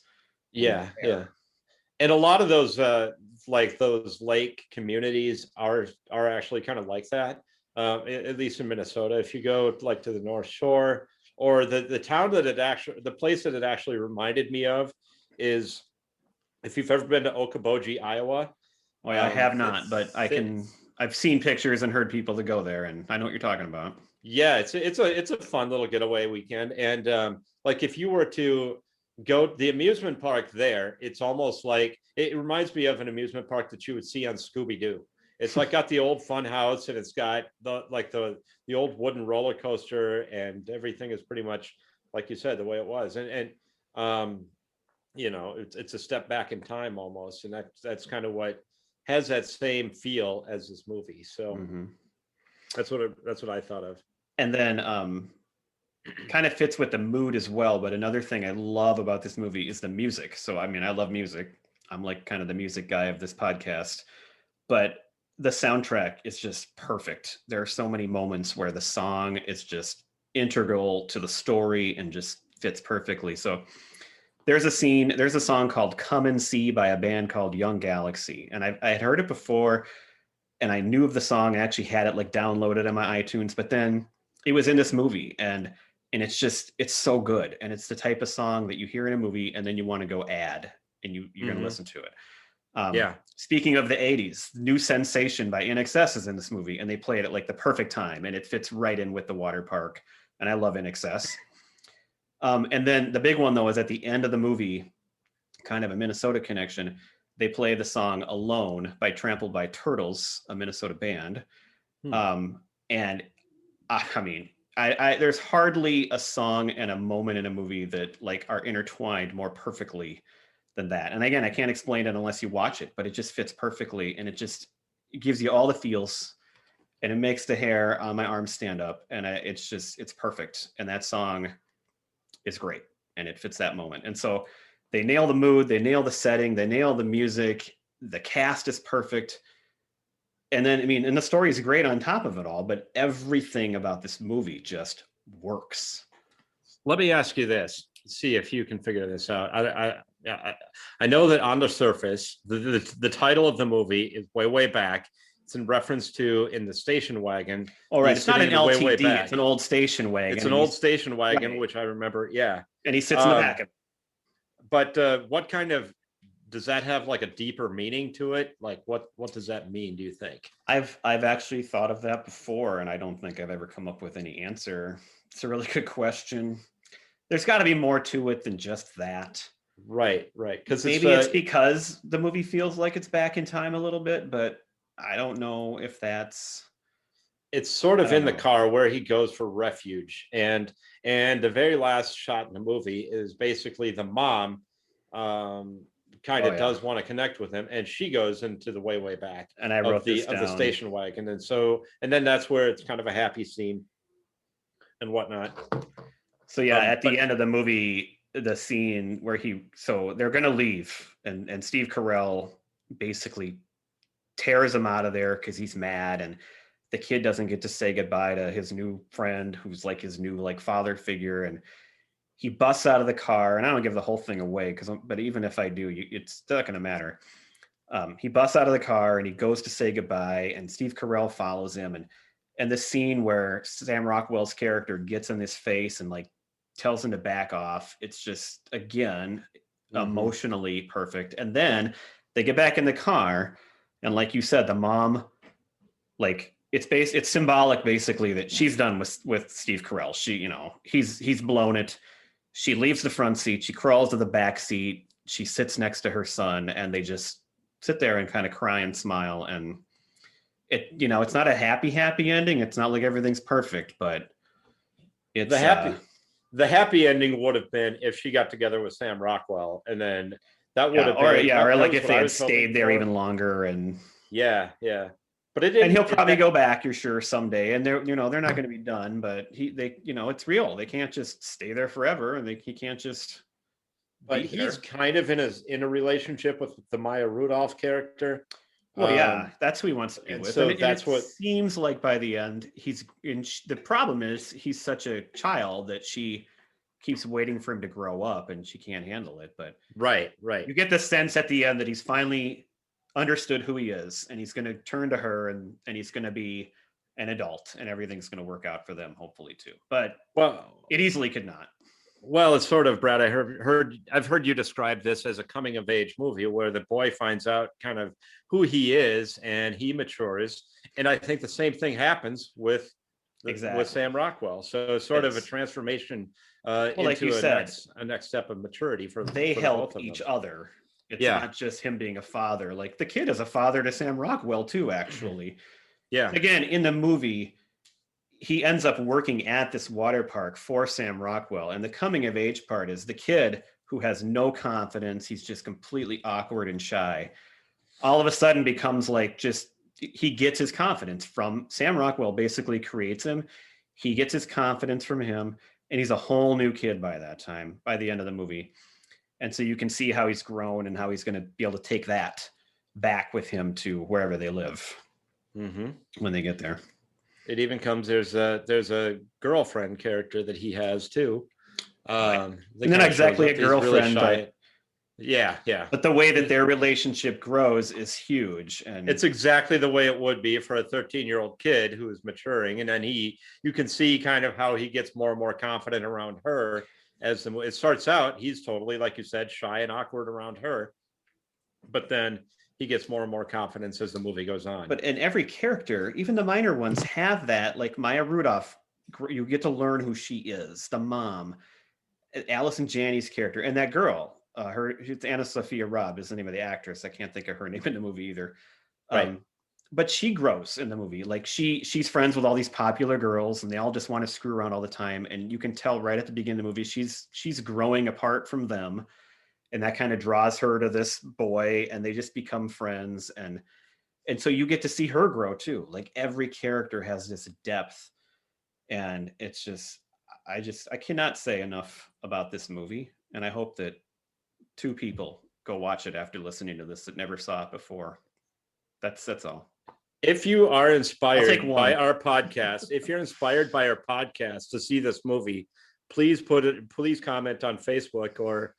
Yeah. And a lot of those like those lake communities are actually kind of like that, at least in Minnesota. If you go like to the North Shore, or the town the place that it actually reminded me of is, if you've ever been to Okoboji, Iowa. Oh, yeah, I have not, but I've seen pictures and heard people that go there, and I know what you're talking about. Yeah, it's a fun little getaway weekend. And like if you were to go to the amusement park there, it's almost like, it reminds me of an amusement park that you would see on Scooby-Doo. It's like got the old fun house, and it's got the old wooden roller coaster, and everything is pretty much like you said, the way it was. And it's a step back in time almost, and that's kind of what has that same feel as this movie. So that's what I thought of. And then kind of fits with the mood as well. But another thing I love about this movie is the music. So I mean, I love music. I'm like kind of the music guy of this podcast, but the soundtrack is just perfect. There are so many moments where the song is just integral to the story and just fits perfectly. So there's a song called Come and See by a band called Young Galaxy. And I had heard it before, and I knew of the song. I actually had it like downloaded on my iTunes, but then it was in this movie, and it's so good. And it's the type of song that you hear in a movie and then you want to go add, and you're going to listen to it. Speaking of the 80s, New Sensation by INXS is in this movie, and they play it at like the perfect time, and it fits right in with the water park. And I love INXS. And then the big one though is at the end of the movie, kind of a Minnesota connection. They play the song Alone by Trampled by Turtles, a Minnesota band. And I mean, there's hardly a song and a moment in a movie that like are intertwined more perfectly than that. And again, I can't explain it unless you watch it, but it just fits perfectly, and it gives you all the feels, and it makes the hair on my arms stand up, and it's perfect. And that song is great, and it fits that moment. And so they nail the mood, they nail the setting, they nail the music, The cast is perfect. And then, I mean, and the story is great on top of it all, but everything about this movie just works. Let me ask you this, see if you can figure this out. I know that on the surface, the title of the movie is way back. It's in reference to in the station wagon. All right, He's it's not an sitting way LTD, back. it's an old station wagon. It's an old station wagon, right. which I remember. Yeah, And he sits in the back of it. But what kind of, does that have like a deeper meaning to it? Like what does that mean, do you think? I've actually thought of that before, and I don't think I've ever come up with any answer. It's a really good question. There's got to be more to it than just that. Right. Because maybe it's because the movie feels like it's back in time a little bit, but I don't know if that's. It's sort of in the car where he goes for refuge, and the very last shot in the movie is basically the mom kind of does want to connect with him, and she goes into the way back. And I wrote this down. Of the station wagon, and then that's where it's kind of a happy scene and whatnot. So yeah, at the end of the movie, the scene where they're gonna leave, and Steve Carell basically tears him out of there because he's mad, and the kid doesn't get to say goodbye to his new friend, who's like his new like father figure, and he busts out of the car. And I don't give the whole thing away but even if I do, it's not gonna matter. He busts out of the car and he goes to say goodbye, and Steve Carell follows him, and the scene where Sam Rockwell's character gets in his face and like tells him to back off. It's just, again, emotionally perfect. And then they get back in the car, and like you said, the mom, like it's symbolic basically that she's done with Steve Carell. She, he's blown it. She leaves the front seat, she crawls to the back seat, she sits next to her son, and they just sit there and kind of cry and smile. And it's not a happy ending. It's not like everything's perfect, but it's the happy ending would have been if she got together with Sam Rockwell, and then that would have been, or like if they had stayed there even longer. And yeah, but and he'll probably go back, you're sure, someday, and they're not going to be done, but it's real. They can't just stay there forever, and he can't just. But he's kind of in a relationship with the Maya Rudolph character. Well, yeah, that's who he wants to be with. So that's what seems like by the end the problem is he's such a child that she keeps waiting for him to grow up, and she can't handle it. But right, you get the sense at the end that he's finally understood who he is, and he's going to turn to her, and he's going to be an adult, and everything's going to work out for them, hopefully too. But it easily could not. Well, it's sort of, Brad, I've heard you describe this as a coming of age movie where the boy finds out kind of who he is and he matures. And I think the same thing happens with Sam Rockwell. So it's sort of a transformation into like you said, a next step of maturity for they for help each other. It's not just him being a father. Like the kid is a father to Sam Rockwell too, actually. Yeah. Again, in the movie, he ends up working at this water park for Sam Rockwell. And the coming of age part is the kid who has no confidence. He's just completely awkward and shy. All of a sudden becomes like he gets his confidence from Sam Rockwell, basically creates him. He gets his confidence from him, and he's a whole new kid by that time, by the end of the movie. And so you can see how he's grown and how he's going to be able to take that back with him to wherever they live when they get there. It even comes, there's a girlfriend character that he has too. Not exactly a girlfriend, really but yeah. But the way that their relationship grows is huge. And it's exactly the way it would be for a 13-year-old kid who is maturing. And then you can see kind of how he gets more and more confident around her as it starts out. He's totally, like you said, shy and awkward around her. But then he gets more and more confidence as the movie goes on. But in every character, even the minor ones have that, like Maya Rudolph, you get to learn who she is, the mom, Allison Janney's character, and that girl, it's Anna Sophia Robb is the name of the actress. I can't think of her name in the movie either. Right. But she grows in the movie. Like she's friends with all these popular girls, and they all just want to screw around all the time. And you can tell right at the beginning of the movie, she's growing apart from them. And that kind of draws her to this boy, and they just become friends. And so you get to see her grow too. Like every character has this depth, and it's just, I cannot say enough about this movie. And I hope that two people go watch it after listening to this that never saw it before. That's all. If you are inspired one. by our podcast, if you're inspired by our podcast to see this movie, please comment on Facebook or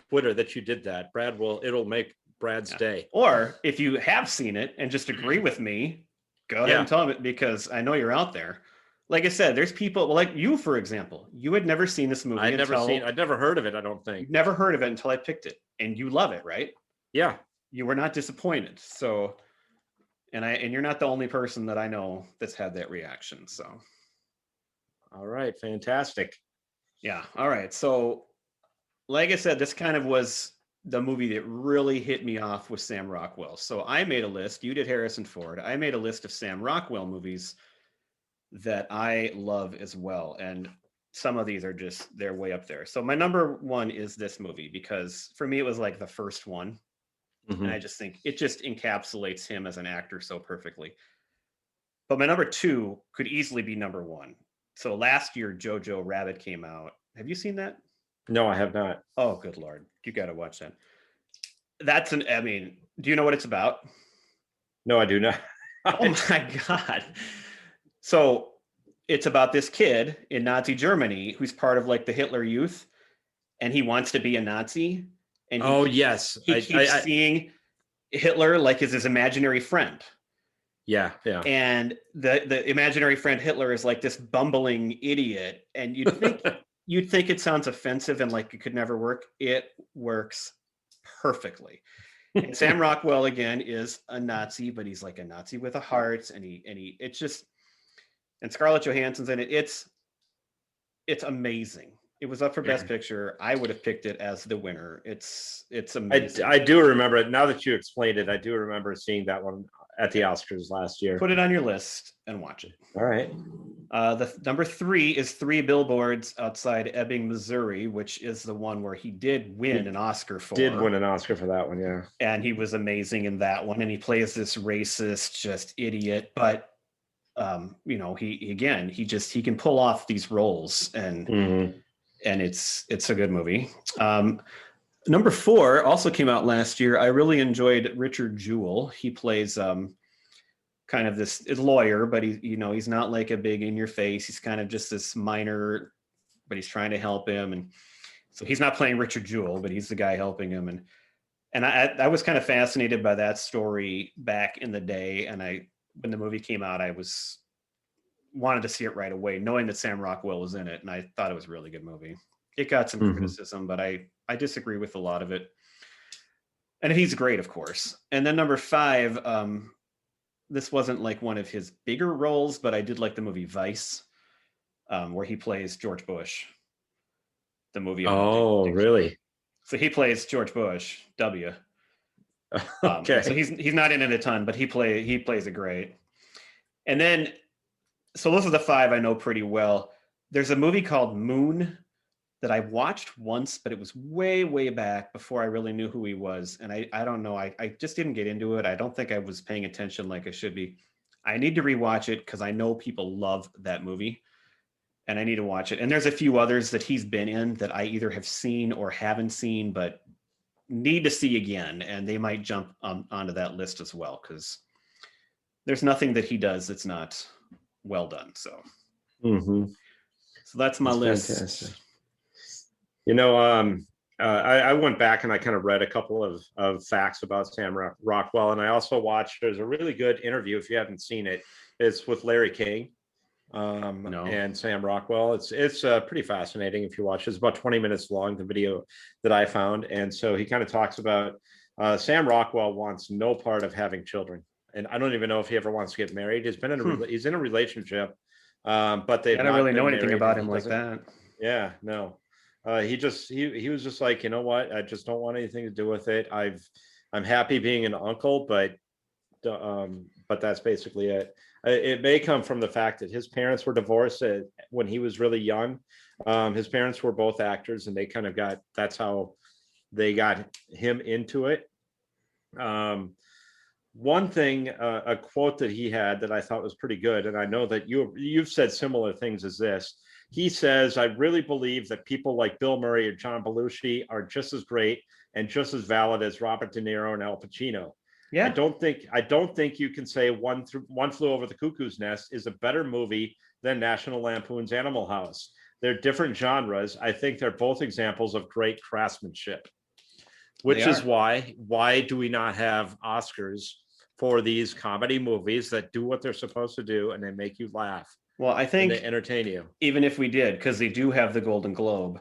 Twitter that you did that. It'll make Brad's day. Or if you have seen it and just agree with me, go ahead and tell me, because I know you're out there. Like I said, there's people like you, for example. You had never seen this movie. I'd never heard of it, I don't think. Never heard of it until I picked it. And you love it, right? Yeah. You were not disappointed. So, and you're not the only person that I know that's had that reaction. So. All right. Fantastic. Yeah. All right. So, like I said, this kind of was the movie that really hit me off with Sam Rockwell. So I made a list. You did Harrison Ford. I made a list of Sam Rockwell movies that I love as well. And some of these are they're way up there. So my number one is this movie, because for me, it was like the first one. Mm-hmm. And I just think it just encapsulates him as an actor so perfectly. But my number two could easily be number one. So last year, Jojo Rabbit came out. Have you seen that? No, I have not. Oh, good Lord. You got to watch that. Do you know what it's about? No, I do not. Oh my God. So it's about this kid in Nazi Germany who's part of like the Hitler Youth, and he wants to be a Nazi. And he keeps seeing Hitler like as his imaginary friend. Yeah. And the imaginary friend Hitler is like this bumbling idiot, and you'd think it sounds offensive and like it could never work. It works perfectly. And Sam Rockwell again is a Nazi, but he's like a Nazi with a heart, and Scarlett Johansson's in it. It's amazing. It was up for Best Picture. I would have picked it as the winner. It's amazing. I do remember it. Now that you explained it, I do remember seeing that one at the Oscars last year. Put it on your list and watch it. All right. The number 3 is 3 Billboards Outside Ebbing, Missouri, which is the one where he did win an Oscar for. Did win an Oscar for that one, yeah. And he was amazing in that one. And he plays this racist, just idiot. But he can pull off these roles, and it's a good movie. Number 4 also came out last year. I really enjoyed Richard Jewell. He plays kind of this lawyer, but he's not like a big in your face. He's kind of just this minor, but he's trying to help him. And so he's not playing Richard Jewell, but he's the guy helping him. And I was kind of fascinated by that story back in the day. And when the movie came out, I wanted to see it right away, knowing that Sam Rockwell was in it. And I thought it was a really good movie. It got some criticism, but I disagree with a lot of it. And he's great, of course. And then number 5, this wasn't like one of his bigger roles, but I did like the movie Vice, where he plays George Bush. The movie. Oh, really? So he plays George Bush, W. Okay. So he's not in it a ton, but he plays it great. And then, so those are the 5 I know pretty well. There's a movie called Moon that I watched once, but it was way, way back before I really knew who he was. And I don't know, I just didn't get into it. I don't think I was paying attention like I should be. I need to rewatch it because I know people love that movie, and I need to watch it. And there's a few others that he's been in that I either have seen or haven't seen, but need to see again. And they might jump onto that list as well, because there's nothing that he does that's not well done. So, so that's my list. Fantastic. I went back and I kind of read a couple of facts about Sam Rockwell, and I also watched. There's a really good interview, if you haven't seen it. It's with Larry King and Sam Rockwell. It's pretty fascinating if you watch. It's about 20 minutes long, the video that I found, and so he kind of talks about Sam Rockwell wants no part of having children, and I don't even know if he ever wants to get married. He's been he's in a relationship, but they. I don't really know anything about him like that. Yeah, no. He was just like, you know what? I just don't want anything to do with it. I'm happy being an uncle, but that's basically it. It may come from the fact that his parents were divorced when he was really young. His parents were both actors, and they kind of that's how they got him into it. One thing, a quote that he had that I thought was pretty good, and I know that you've said similar things as this. He says, I really believe that people like Bill Murray or John Belushi are just as great and just as valid as Robert De Niro and Al Pacino. Yeah. I don't think you can say One Flew Over the Cuckoo's Nest is a better movie than National Lampoon's Animal House. They're different genres. I think they're both examples of great craftsmanship, which is why do we not have Oscars for these comedy movies that do what they're supposed to do and they make you laugh? Well, I think they entertain you. Even if we did, because they do have the Golden Globe.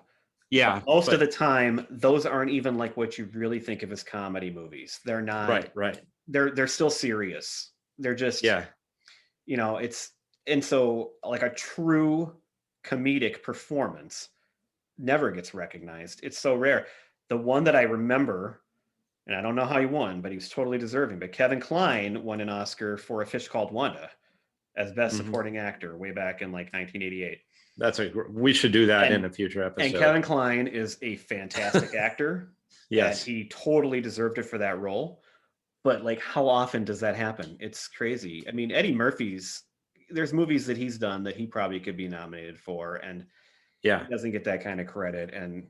Yeah. Most of the time, those aren't even like what you really think of as comedy movies. They're not. Right. They're still serious. They're just, and so like a true comedic performance never gets recognized. It's so rare. The one that I remember, and I don't know how he won, but he was totally deserving, but Kevin Kline won an Oscar for A Fish Called Wanda as best supporting actor way back in like 1988. We should do that in a future episode. And Kevin Kline is a fantastic actor. Yes. He totally deserved it for that role. But like, how often does that happen? It's crazy. I mean, Eddie Murphy's, there's movies that he's done that he probably could be nominated for, and he doesn't get that kind of credit. And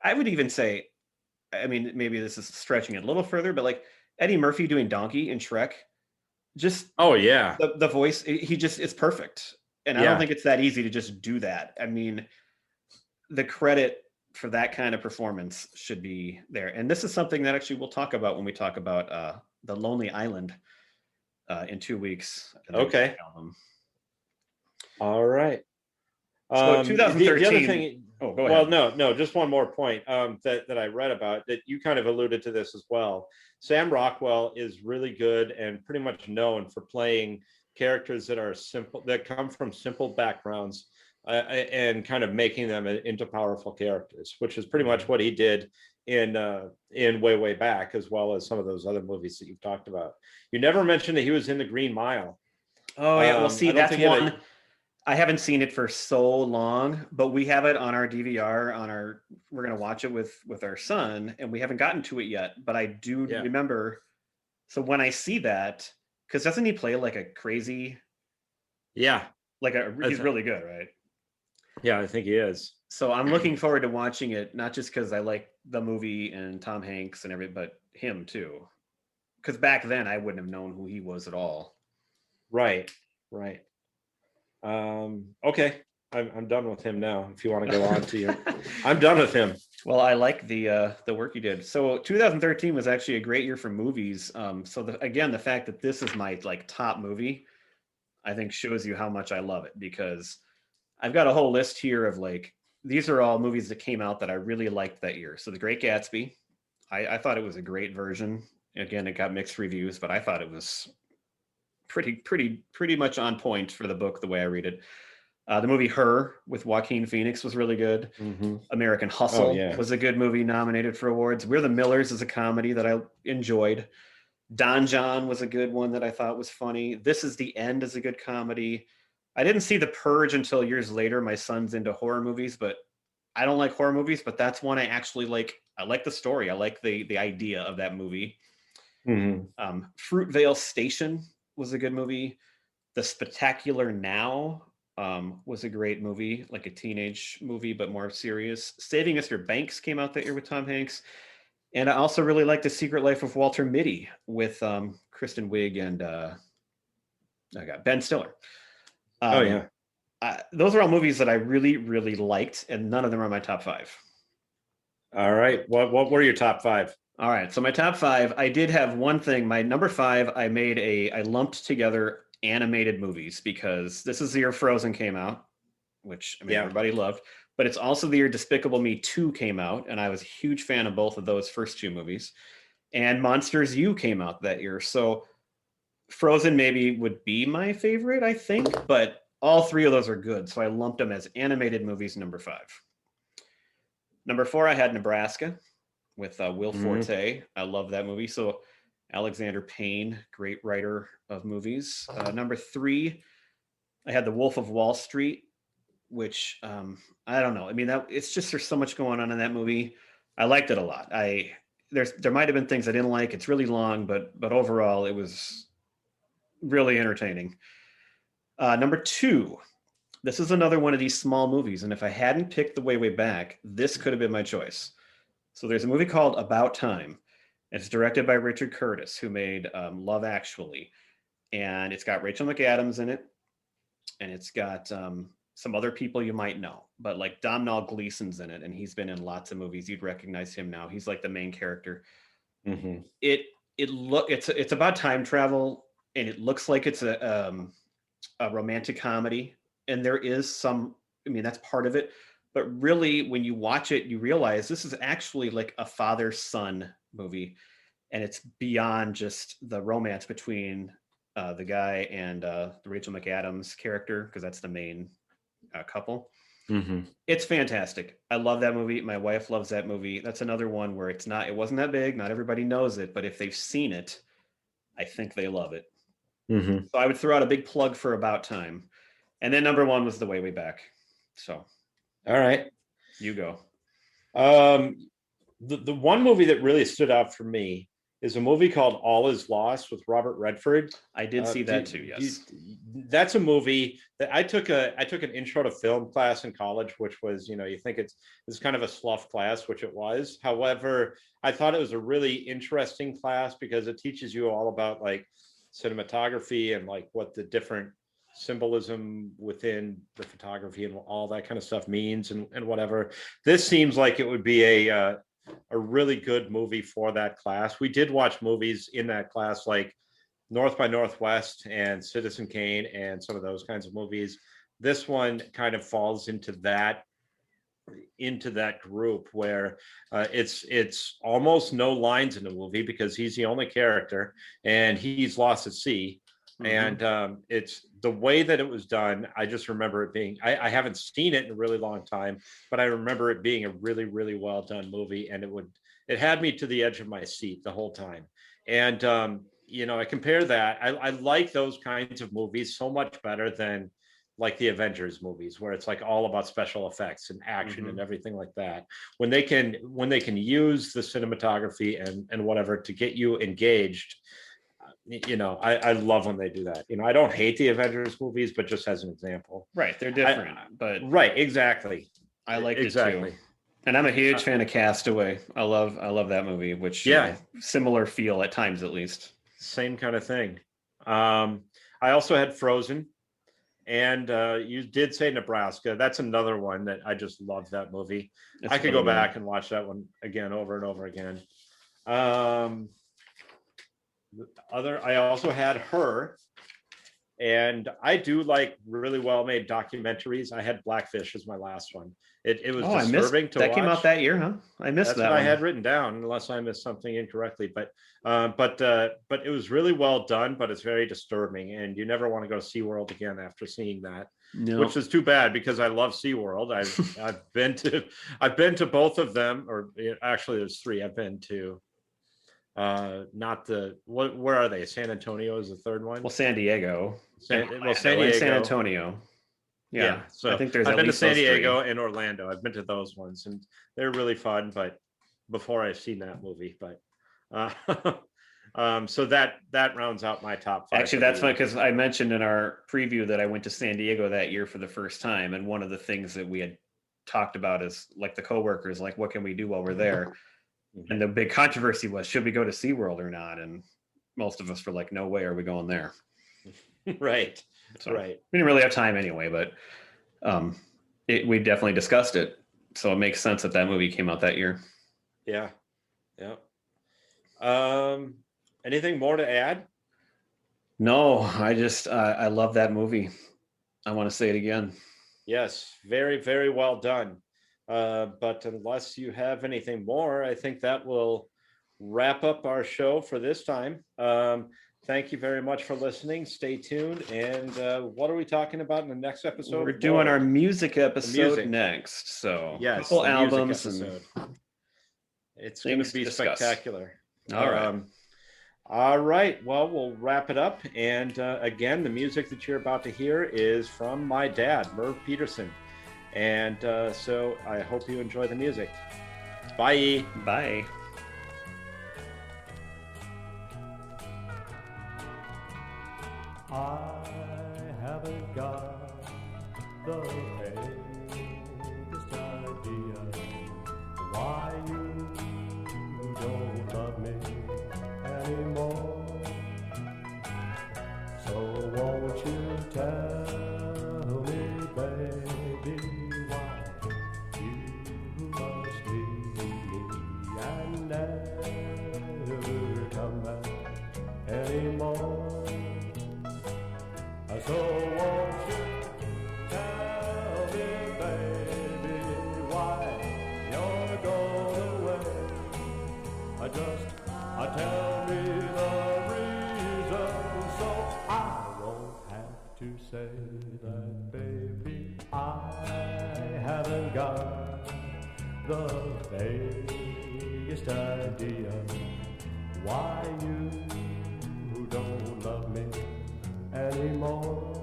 I would even say, I mean, maybe this is stretching it a little further, but like Eddie Murphy doing Donkey in Shrek, just the voice, it's perfect. And I don't think it's that easy to just do that. I mean, the credit for that kind of performance should be there. And this is something that actually we'll talk about when we talk about The Lonely Island in 2 weeks. Okay. All right. So 2013. The other thing. Oh, go ahead. Well, no, just one more point that I read about that you kind of alluded to this as well. Sam Rockwell is really good and pretty much known for playing characters that are simple, that come from simple backgrounds, and kind of making them into powerful characters, which is pretty much what he did in Way Back, as well as some of those other movies that you've talked about. You never mentioned that he was in The Green Mile. Oh yeah, well, see, that's one. I haven't seen it for so long, but we have it on our DVR. We're gonna watch it with our son, and we haven't gotten to it yet. But I do remember. So when I see that, because doesn't he play like a crazy? Yeah, he's really good, right? Yeah, I think he is. So I'm looking forward to watching it, not just because I like the movie and Tom Hanks and everything, but him too. Because back then I wouldn't have known who he was at all. Right. Okay, I'm done with him now. If you want to go on to you, I'm done with him. Well, I like the work you did. So 2013 was actually a great year for movies. So the fact that this is my like top movie, I think shows you how much I love it, because I've got a whole list here of like, these are all movies that came out that I really liked that year. So The Great Gatsby, I thought it was a great version. Again, it got mixed reviews, but I thought it was pretty much on point for the book, the way I read it. The movie Her with Joaquin Phoenix was really good. Mm-hmm. American Hustle was a good movie, nominated for awards. We're the Millers is a comedy that I enjoyed. Don John was a good one that I thought was funny. This Is the End is a good comedy. I didn't see The Purge until years later. My son's into horror movies, but I don't like horror movies, but that's one I actually like. I like the story. I like the idea of that movie. Mm-hmm. Fruitvale Station was a good movie. The Spectacular Now was a great movie, like a teenage movie, but more serious. Saving Mr. Banks came out that year with Tom Hanks. And I also really liked The Secret Life of Walter Mitty with Kristen Wiig and Ben Stiller. Those are all movies that I really, really liked, and none of them are my top five. All right. What were your top five? All right. So my top five, I did have one thing. My number five, I lumped together animated movies, because this is the year Frozen came out, which everybody loved, but it's also the year Despicable Me 2 came out, and I was a huge fan of both of those first two movies. And Monsters U came out that year. So Frozen maybe would be my favorite, I think, but all three of those are good. So I lumped them as animated movies, number five. Number four, I had Nebraska with Will Forte. I love that movie. So Alexander Payne, great writer of movies. Number three, I had The Wolf of Wall Street, which I don't know. I mean, it's just, there's so much going on in that movie. I liked it a lot. There might have been things I didn't like. It's really long, but overall it was really entertaining. Number two, this is another one of these small movies, and if I hadn't picked The Way Back, this could have been my choice. So there's a movie called About Time. It's directed by Richard Curtis, who made Love Actually. And it's got Rachel McAdams in it. And it's got some other people you might know. But like Domhnall Gleeson's in it. And he's been in lots of movies. You'd recognize him now. He's like the main character. Mm-hmm. It's about time travel. And it looks like it's a romantic comedy. And there is some, I mean, that's part of it. But really, when you watch it, you realize this is actually like a father-son movie. And it's beyond just the romance between the guy and the Rachel McAdams character, because that's the main couple. Mm-hmm. It's fantastic. I love that movie. My wife loves that movie. That's another one where it wasn't that big. Not everybody knows it, but if they've seen it, I think they love it. Mm-hmm. So I would throw out a big plug for About Time. And then number one was The Way Back. So, all right, you go. The one movie that really stood out for me is a movie called All Is Lost with Robert Redford. I did see that too. Yes, that's a movie that I took an intro to film class in college, which was, you think it's kind of a slough class, which it was. However, I thought it was a really interesting class because it teaches you all about like cinematography and like what the different symbolism within the photography and all that kind of stuff means and whatever. This seems like it would be a really good movie for that class. We did watch movies in that class like North by Northwest and Citizen Kane and some of those kinds of movies. This one kind of falls into that group where it's almost no lines in the movie because he's the only character and he's lost at sea. Mm-hmm. And it's the way that it was done. I just remember it being, I haven't seen it in a really long time, but I remember it being a really, really well done movie. And it had me to the edge of my seat the whole time. And, I compare that. I like those kinds of movies so much better than like the Avengers movies, where it's like all about special effects and action mm-hmm. and everything like that. When they can use the cinematography and whatever to get you engaged, I love when they do that. I don't hate the Avengers movies, but just as an example. Right. They're different, but right. Exactly. I liked it too. And I'm a huge fan of Castaway. I love that movie, which similar feel at times, at least. Same kind of thing. I also had Frozen, and you did say Nebraska. That's another one that I just love that movie. I could go back and watch that one again over and over again. I also had Her, and I do like really well made documentaries. I had Blackfish as my last one. It was disturbing to watch. That came out that year, huh? I missed that. That's what I had written down, unless I missed something incorrectly. But it was really well done, but it's very disturbing, and you never want to go to SeaWorld again after seeing that. No. Which is too bad because I love SeaWorld. I've been to both of them, or actually there's three. I've been to. Where are they? San Antonio is the third one. Well, San Diego. San Diego. San Antonio. Yeah. So I think there's. I've been to San Diego and Orlando. I've been to those ones, and they're really fun. But before I've seen that movie, so that rounds out my top 5. Actually, that's funny because I mentioned in our preview that I went to San Diego that year for the first time, and one of the things that we had talked about is like the coworkers, like what can we do while we're there. And the big controversy was, should we go to SeaWorld or not? And most of us were like, no way are we going there. Right. So right. We didn't really have time anyway, but we definitely discussed it. So it makes sense that movie came out that year. Yeah. Yeah. Anything more to add? No, I love that movie. I want to say it again. Yes. Very, very well done. But unless you have anything more, I think that will wrap up our show for this time. Thank you very much for listening. Stay tuned. And what are we talking about in the next episode? We're doing our music episode next. So yes, couple albums. It's going to be spectacular. All right. All right. Well, we'll wrap it up. And again, the music that you're about to hear is from my dad, Merv Peterson. And so I hope you enjoy the music. Bye. Bye. I haven't got the vaguest idea why you anymore. So won't you tell me, baby, why you're going away? Tell me the reason, so I won't have to say that, baby. I haven't got the vaguest idea why you don't love me anymore.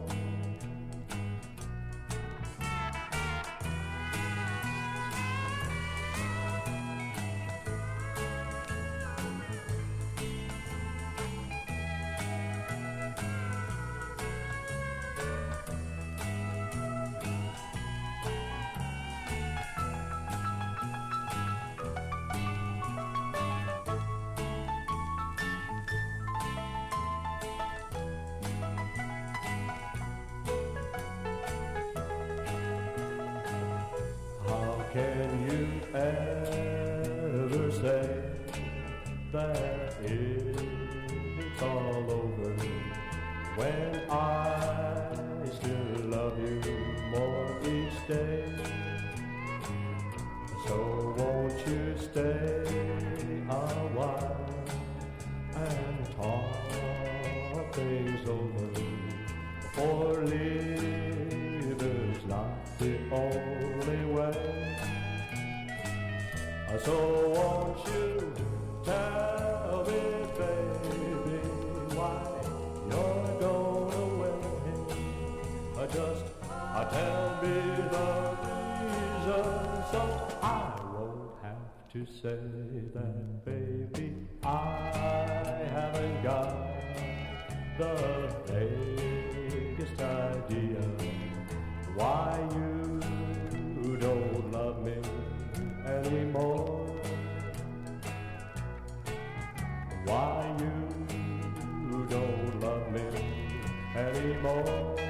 Can you ever say that it's all over when I still love you more each day? So won't you stay a while and talk things over, for leaving's not the only way. So won't you tell me, baby, why you're going away? Tell me the reason, so I won't have to say that, baby. I haven't got the vaguest idea why you don't love me anymore. Why you don't love me anymore.